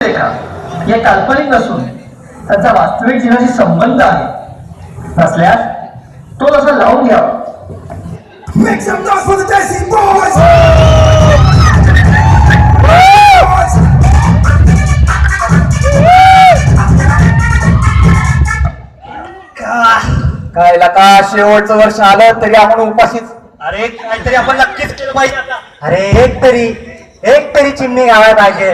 या काल्पनिक नसून त्यांचा वास्तविक जीवनाशी संबंध आहे. नसल्यास तो तसा लावून घ्यावा. Make some noise for the Desi Boys! काय लका शेवटचं वर्ष आलं तरी आपण उपाशीच. अरे काहीतरी आपण नक्कीच केलं पाहिजे आता. अरे एक तरी चिमणी गावायला पाहिजे.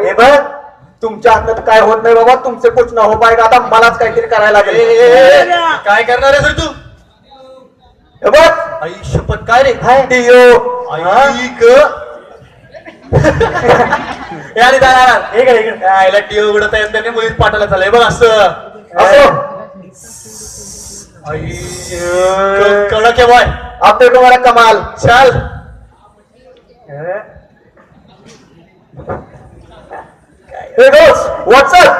हे बघ तुमच्या हातात काय होत नाही बाबा. तुमचे कुछ ना हो पाएगा. आता मलाच काहीतरी करायला लागेल. काय करणार आहे सर तू? हे बघ आई शपथ काय रे? डिओ यार यायला टीओ उघडता येत नाही. मुलीच पाठायला चाललंय बघ असं. कडक आहे बॉय. आपले तुम्हाला कमाल. चल व्हॉट्सअप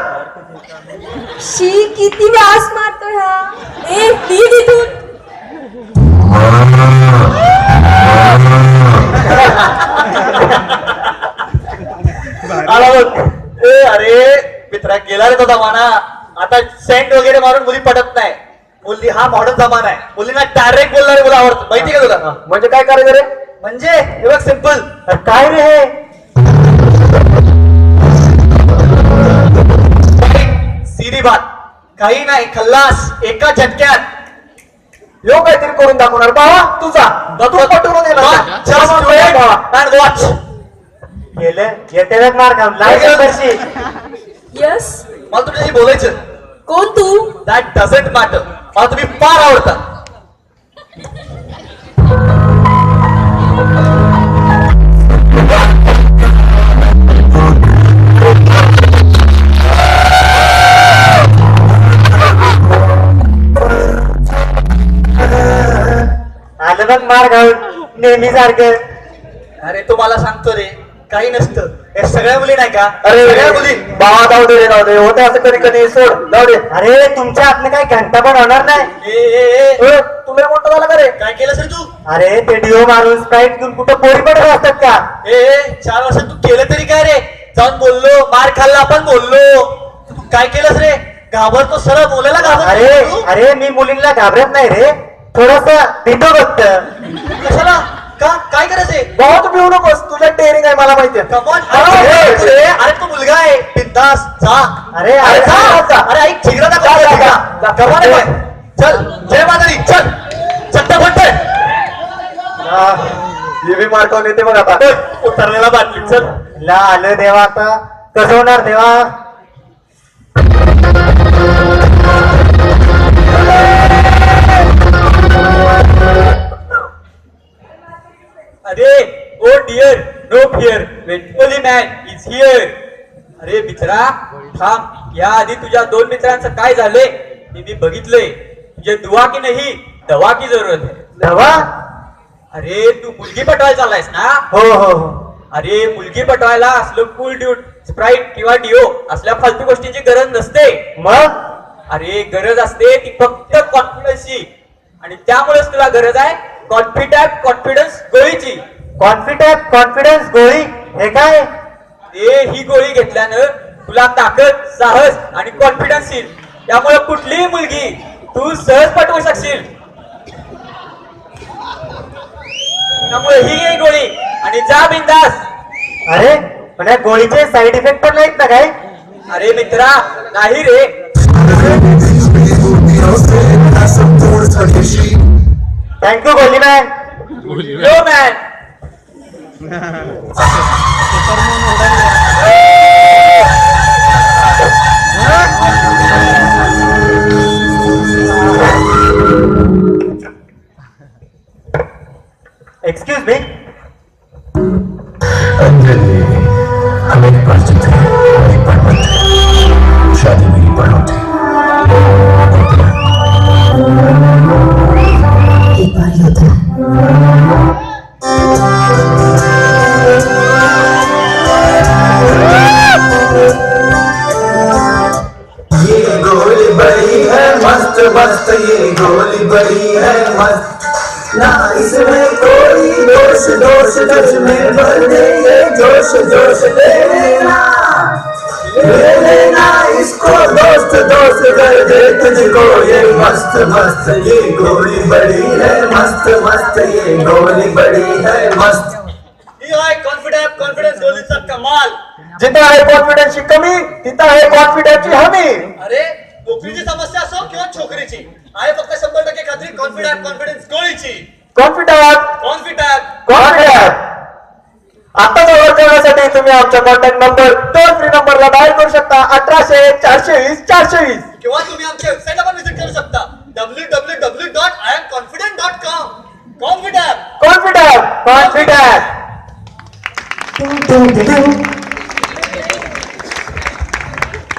शी किती वास मारतोय हा. ए ती तिथून. अरे मित्रा गेला रे तो जमाना. आता सेंट वगैरे मारून मुली पटत नाही. मुली हा मॉडर्न जमाना आहे. मुलींना डायरेक्ट बोलणारे मुलं आवडतं. माहिती का तुला? म्हणजे काय करायचं रे? म्हणजे हे बघ सिंपल. काय रे हे? सीधी बात. काही नाही खल्लास एका झटक्यात. यो काहीतरी करून दाखवणार बाबा तुझा. तू पटवून दिला. वॉच गेले येते मार खाऊन लाईट. यस. मला तुमच्याशी बोलायचं. कोण तू? That doesn't matter. मला तुम्ही फार आवडता. आलं बघ मार खाऊन नेहमी सारखं. अरे तुम्हाला सांगतो रे काही नसतं. हे सगळ्या मुली नाही का? अरे सगळ्या मुली बाबा जाऊ दे होते असं कधी कधी सोड जाऊ दे. अरे तुमच्या हातनं काही घंटा पण होणार नाही. तुम्ही मोठं झाला का रे? काय केलं सर तू? अरे ते डिओ मारून स्प्राईट घेऊन कुठं पोरी पडत असतात का? 4 वर्षात तू केलं तरी काय रे? जाऊन बोललो मार खाल्ला आपण बोललो. तू काय केलंस रे? घाबरतो सरळ बोलायला घाबरतो. अरे मी मुलींना घाबरत नाही रे. थोडस भीतो फक्त. कशाला? का काय करायचंय? बाबा तू भिवू नकोस. तुझ्या टेअरिंग आहे मला माहितीये. अरे तू मुलगा आहे बिंदास जा. अरे अरे ऐक छिगरा चल जय मातारी. चल चट्टा फटते. हे बी मार्कावून येते बघ आता. उतरलेला बाटली. चल ला आलं देवा. आता कसं होणार देवा? अरे ओ डिअर नो फिअर वेंटोली मॅन इज हिअर. अरे मित्रा थांब. या आधी तुझ्या 2 मित्रांचं काय झालंय मी बघितलंय. तुझे दुआ की नाही दवा की जरूरत आहे. दवा? अरे तू मुलगी पटवायला चाललायस ना? हो. अरे मुलगी पटवायला असलं कूल ड्यूट स्प्राईट किंवा डिओ असल्या फालतू गोष्टींची गरज नसते. मग? अरे गरज असते ती फक्त कॉन्फिडन्सची. आणि त्यामुळेच तुला गरज आहे कॉन्फिडन्स गोळीची. कॉन्फिडन्स गोळी हे काय? ही गोळी घेतल्यानं तुला ताकद साहस आणि कॉन्फिडन्स येईल. त्यामुळे कुठलीही मुलगी तू सहज पटवू शकशील. त्यामुळे ही घे गोळी आणि जा बिंदास. अरे पण या गोळीचे साईड इफेक्ट पण नाहीत ना काय? अरे मित्रा नाही रे. थँक्यू गोली man. No man. Excuse me. Anjali हम एक परिचित थे और एक पर्वत थे. शादी मेरी पढ़ो थी. एक बार होता है. मस्त ये गोली बड़ी है मस्त ना इसमें कोई दोष दोष तुझ में भर दे ये जोश जोश ले लेना इसको दोस्त दोस्त कर दे तुझको ये मस्त मस्त ये गोली बड़ी है मस्त मस्त ये गोली बड़ी है मस्त ही आहे कॉन्फिडन्स गोलीचा कमाल. जिथं आहे कॉन्फिडन्सची कमी तिथं आहे कॉन्फिडन्सची हमी. अरे नोकरीची समस्या असो किंवा छोकरीची आहे फक्त 100% खात्री कॉन्फिडन्स गोळीची. कॉन्फिडन्स आता जवळ ठेवण्यासाठी तुम्ही आमच्या कॉन्टॅक्ट नंबर टोल फ्री नंबरला डायल करू शकता 1800-420-420 किंवा तुम्ही आमच्या वेबसाईटला पण व्हिजिट करू शकता www.iamconfident.com. कॉन्फिडन्स